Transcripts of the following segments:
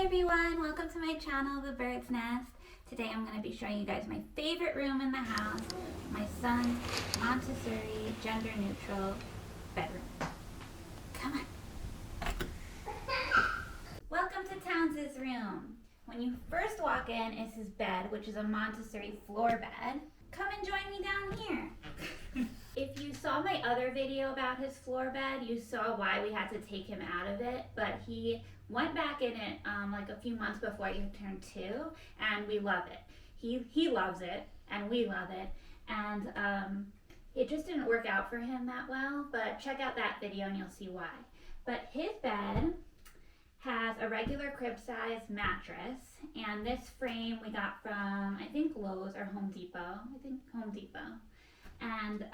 Hi everyone, welcome to my channel, The Bird's Nest. Today I'm going to be showing you guys my favorite room in the house, my son's Montessori, gender neutral bedroom. Come on. Welcome to Towns' room. When you first walk in is his bed, which is a Montessori floor bed. Come and join me down here. If you saw my other video about his floor bed, you saw why we had to take him out of it, but he went back in it like a few months before he turned 2, and we love it. He loves it, and we love it, and it just didn't work out for him that well, but check out that video and you'll see why. But his bed has a regular crib size mattress, and this frame we got from, I think, Lowe's or Home Depot. And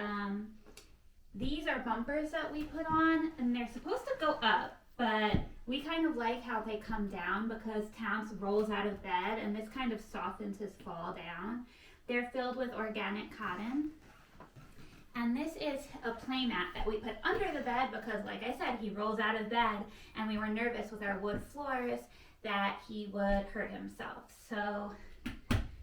these are bumpers that we put on, and they're supposed to go up, but we kind of like how they come down because Towns rolls out of bed, and this kind of softens his fall down. They're filled with organic cotton. And this is a playmat that we put under the bed because, like I said, he rolls out of bed, and we were nervous with our wood floors that he would hurt himself. So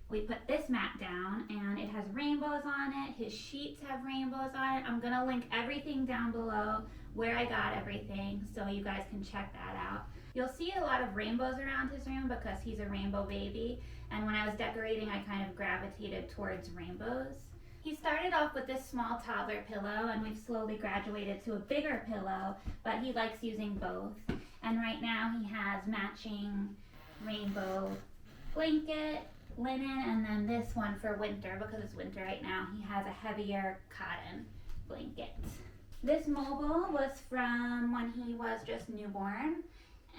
we put this mat down, and it has rainbows on it. His sheets have rainbows on it. I'm going to link everything down below where I got everything so you guys can check that out. You'll see a lot of rainbows around his room because he's a rainbow baby, and when I was decorating, I kind of gravitated towards rainbows. He started off with this small toddler pillow, and we've slowly graduated to a bigger pillow, but he likes using both. And right now he has matching rainbow blanket, linen, and then this one for winter because it's winter right now. He has a heavier cotton blanket. This mobile was from when he was just newborn,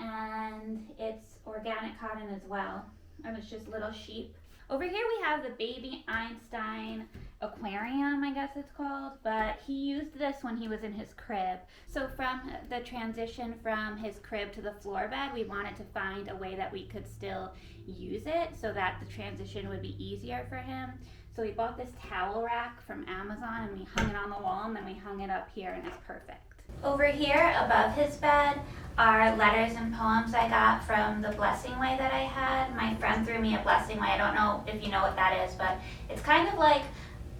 and it's organic cotton as well, and it's just little sheep. Over here we have the baby Einstein aquarium, I guess it's called, but he used this when he was in his crib. So from the transition from his crib to the floor bed, we wanted to find a way that we could still use it so that the transition would be easier for him. So we bought this towel rack from Amazon, and we hung it on the wall, and then we hung it up here, and it's perfect. Over here above his bed are letters and poems I got from the blessing way that I had. My friend threw me a blessing way. I don't know if you know what that is, but it's kind of like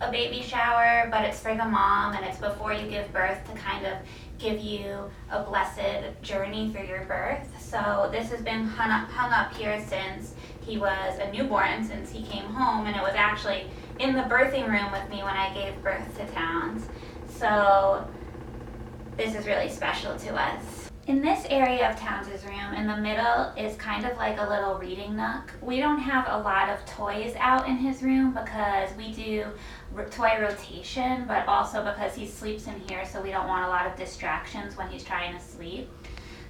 a baby shower, but it's for the mom, and it's before you give birth to kind of give you a blessed journey through your birth. So this has been hung up here since he was a newborn, since he came home, and it was actually in the birthing room with me when I gave birth to Towns. So this is really special to us. In this area of Towns' room, in the middle, is kind of like a little reading nook. We don't have a lot of toys out in his room because we do toy rotation, but also because he sleeps in here, so we don't want a lot of distractions when he's trying to sleep.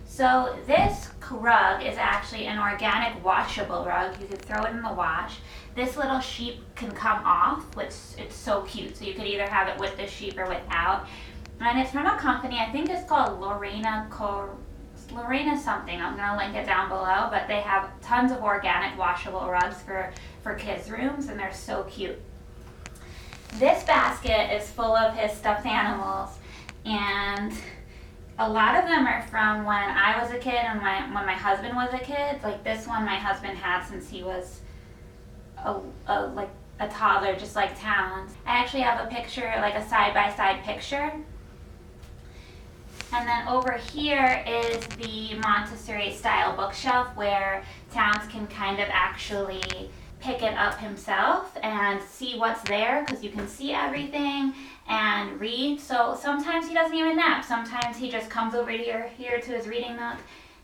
So this rug is actually an organic washable rug. You could throw it in the wash. This little sheep can come off, which it's so cute. So you could either have it with the sheep or without. And it's from a company, I think it's called Lorena something. I'm going to link it down below, but they have tons of organic washable rugs for kids' rooms, and they're so cute. This basket is full of his stuffed animals, and a lot of them are from when I was a kid and when my husband was a kid. Like this one my husband had since he was like a toddler, just like Towns. I actually have a picture, like a side-by-side picture. And then over here is the Montessori style bookshelf where Towns can kind of actually pick it up himself and see what's there, because you can see everything and read. So sometimes he doesn't even nap. Sometimes he just comes over here to his reading nook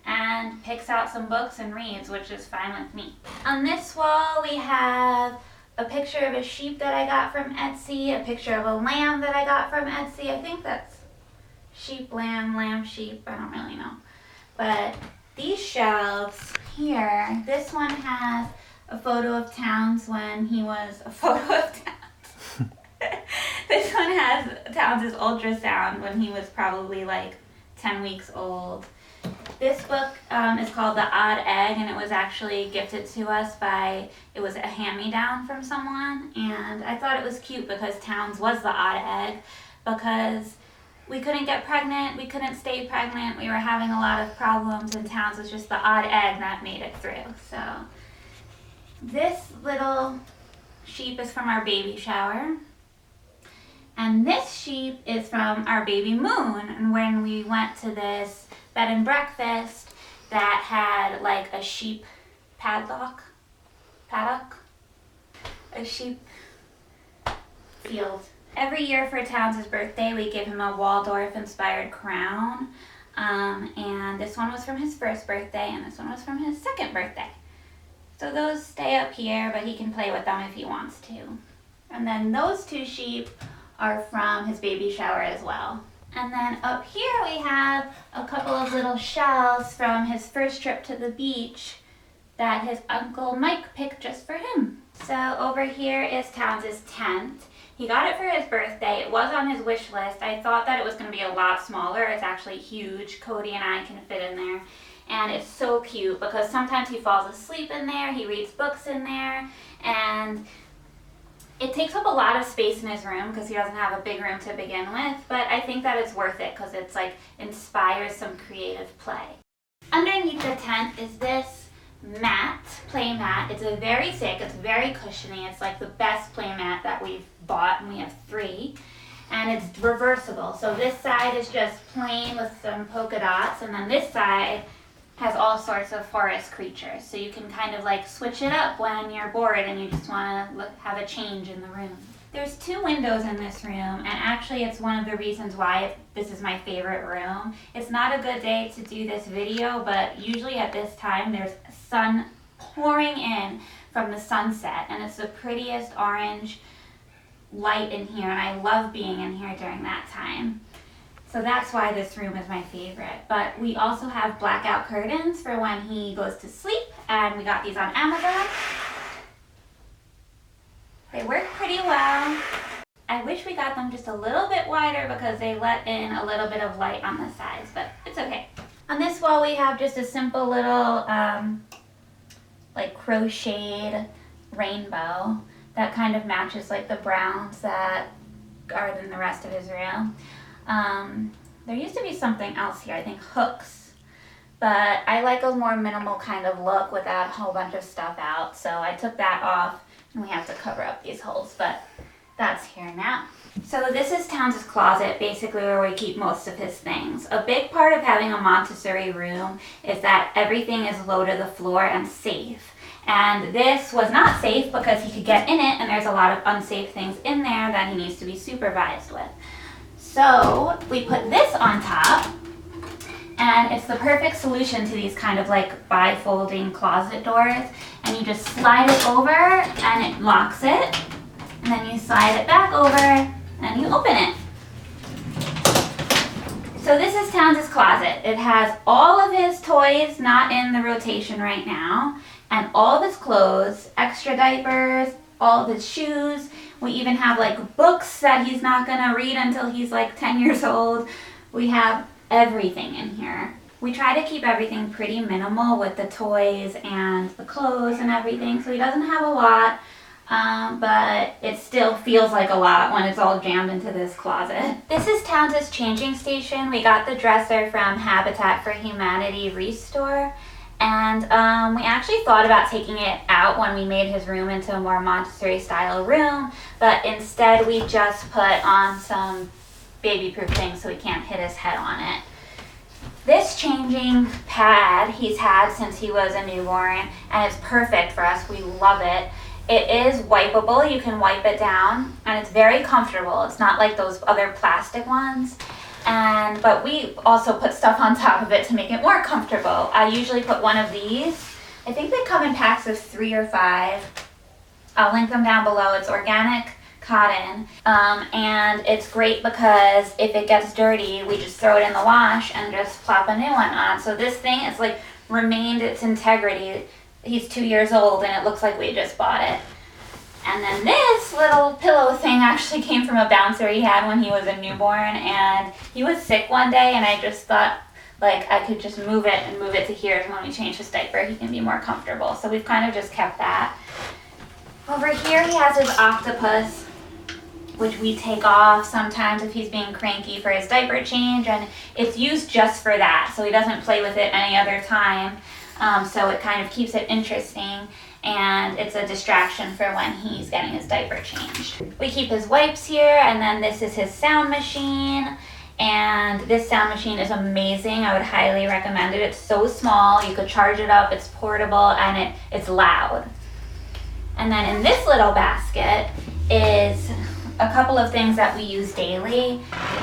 and picks out some books and reads, which is fine with me. On this wall we have a picture of a sheep that I got from Etsy, a picture of a lamb that I got from Etsy. I think that's sheep, lamb, sheep, I don't really know. But these shelves here, this one has a photo of Towns when he was This one has Towns' ultrasound when he was probably like 10 weeks old. This book is called The Odd Egg, and it was actually gifted to us it was a hand-me-down from someone, and I thought it was cute because Towns was the odd egg, because we couldn't get pregnant, we couldn't stay pregnant, we were having a lot of problems, and Towns was just the odd egg that made it through. So this little sheep is from our baby shower. And this sheep is from our baby Moon. And when we went to this bed and breakfast that had like a sheep paddock, a sheep field. Every year for Towns' birthday, we give him a Waldorf-inspired crown. And this one was from his first birthday, and this one was from his second birthday. So those stay up here, but he can play with them if he wants to. And then those two sheep are from his baby shower as well. And then up here we have a couple of little shells from his first trip to the beach that his Uncle Mike picked just for him. So over here is Towns' tent. He got it for his birthday. It was on his wish list. I thought that it was going to be a lot smaller. It's actually huge. Cody and I can fit in there. And it's so cute because sometimes he falls asleep in there, he reads books in there, and it takes up a lot of space in his room because he doesn't have a big room to begin with, but I think that it's worth it because it's like inspires some creative play. Underneath the tent is this mat, Playmat. It's a very thick, it's very cushiony. It's like the best Playmat that we've bought, and we have 3. And it's reversible. So this side is just plain with some polka dots, and then this side has all sorts of forest creatures. So you can kind of like switch it up when you're bored and you just want to have a change in the room. There's 2 windows in this room, and actually it's one of the reasons why this is my favorite room. It's not a good day to do this video, but usually at this time there's sun pouring in from the sunset, and it's the prettiest orange light in here, and I love being in here during that time. So that's why this room is my favorite. But we also have blackout curtains for when he goes to sleep, and we got these on Amazon. They work pretty well. I wish we got them just a little bit wider because they let in a little bit of light on the sides, but it's okay. On this wall we have just a simple little like crocheted rainbow that kind of matches like the browns that are in the rest of his room. There used to be something else here, I think hooks, but I like a more minimal kind of look without a whole bunch of stuff out, so I took that off and we have to cover up these holes, but that's here now. So this is Towns' closet, basically where we keep most of his things. A big part of having a Montessori room is that everything is low to the floor and safe. And this was not safe because he could get in it, and there's a lot of unsafe things in there that he needs to be supervised with. So we put this on top, and it's the perfect solution to these kind of like bifolding closet doors. And you just slide it over and it locks it, and then you slide it back over and you open it. So this is Towns' closet. It has all of his toys not in the rotation right now, and all of his clothes, extra diapers, all of his shoes. We even have like books that he's not gonna read until he's like 10 years old. We have everything in here. We try to keep everything pretty minimal with the toys and the clothes and everything, so he doesn't have a lot, but it still feels like a lot when it's all jammed into this closet. This is Towns' changing station. We got the dresser from Habitat for Humanity Restore, and we actually thought about taking it out when we made his room into a more Montessori style room, but instead we just put on some baby-proof things so he can't hit his head on it. This changing pad he's had since he was a newborn, and it's perfect for us. We love it. It is wipeable. You can wipe it down, and it's very comfortable. It's not like those other plastic ones. But we also put stuff on top of it to make it more comfortable. I usually put one of these. I think they come in packs of 3 or 5. I'll link them down below. It's organic cotton, and it's great because if it gets dirty, we just throw it in the wash and just plop a new one on. So this thing is like remained its integrity. He's 2 years old and it looks like we just bought it. And then this little pillow thing actually came from a bouncer he had when he was a newborn, and he was sick one day, and I just thought like I could just move it and move it to here, and when we change his diaper he can be more comfortable. So we've kind of just kept that. Over here he has his octopus which we take off sometimes if he's being cranky for his diaper change, and it's used just for that, so he doesn't play with it any other time. So it kind of keeps it interesting, and it's a distraction for when he's getting his diaper changed. We keep his wipes here, and then this is his sound machine. And this sound machine is amazing. I would highly recommend it. It's so small, you could charge it up, it's portable, and it's loud. And then in this little basket is a couple of things that we use daily.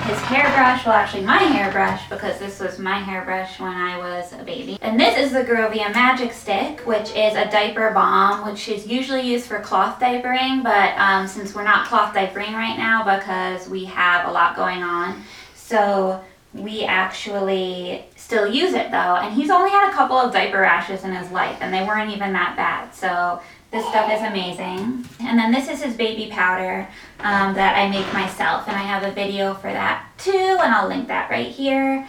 His hairbrush, well actually my hairbrush, because this was my hairbrush when I was a baby. And this is the Grovia Magic Stick, which is a diaper balm, which is usually used for cloth diapering, but since we're not cloth diapering right now because we have a lot going on, so we actually still use it though. And he's only had a couple of diaper rashes in his life, and they weren't even that bad. So this stuff is amazing. And then this is his baby powder that I make myself, and I have a video for that too, and I'll link that right here.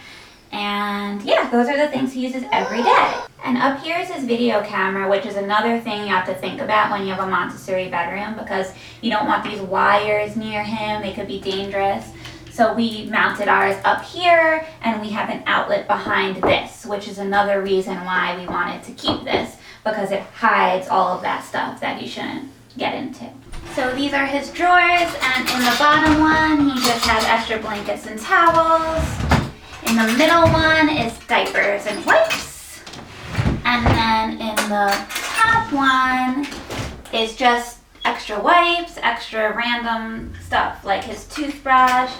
And yeah, those are the things he uses every day. And up here is his video camera, which is another thing you have to think about when you have a Montessori bedroom, because you don't want these wires near him. They could be dangerous. So we mounted ours up here, and we have an outlet behind this, which is another reason why we wanted to keep this, because it hides all of that stuff that you shouldn't get into. So these are his drawers, and in the bottom one, he just has extra blankets and towels. In the middle one is diapers and wipes. And then in the top one is just extra wipes, extra random stuff, like his toothbrush,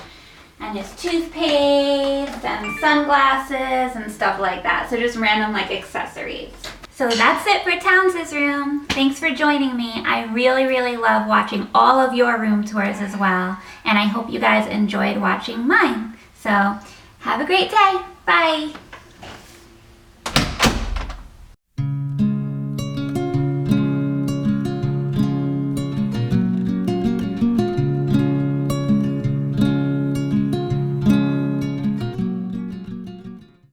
and his toothpaste, and sunglasses, and stuff like that. So just random like accessories. So that's it for Towns' room. Thanks for joining me. I really, really love watching all of your room tours as well. And I hope you guys enjoyed watching mine. So have a great day. Bye.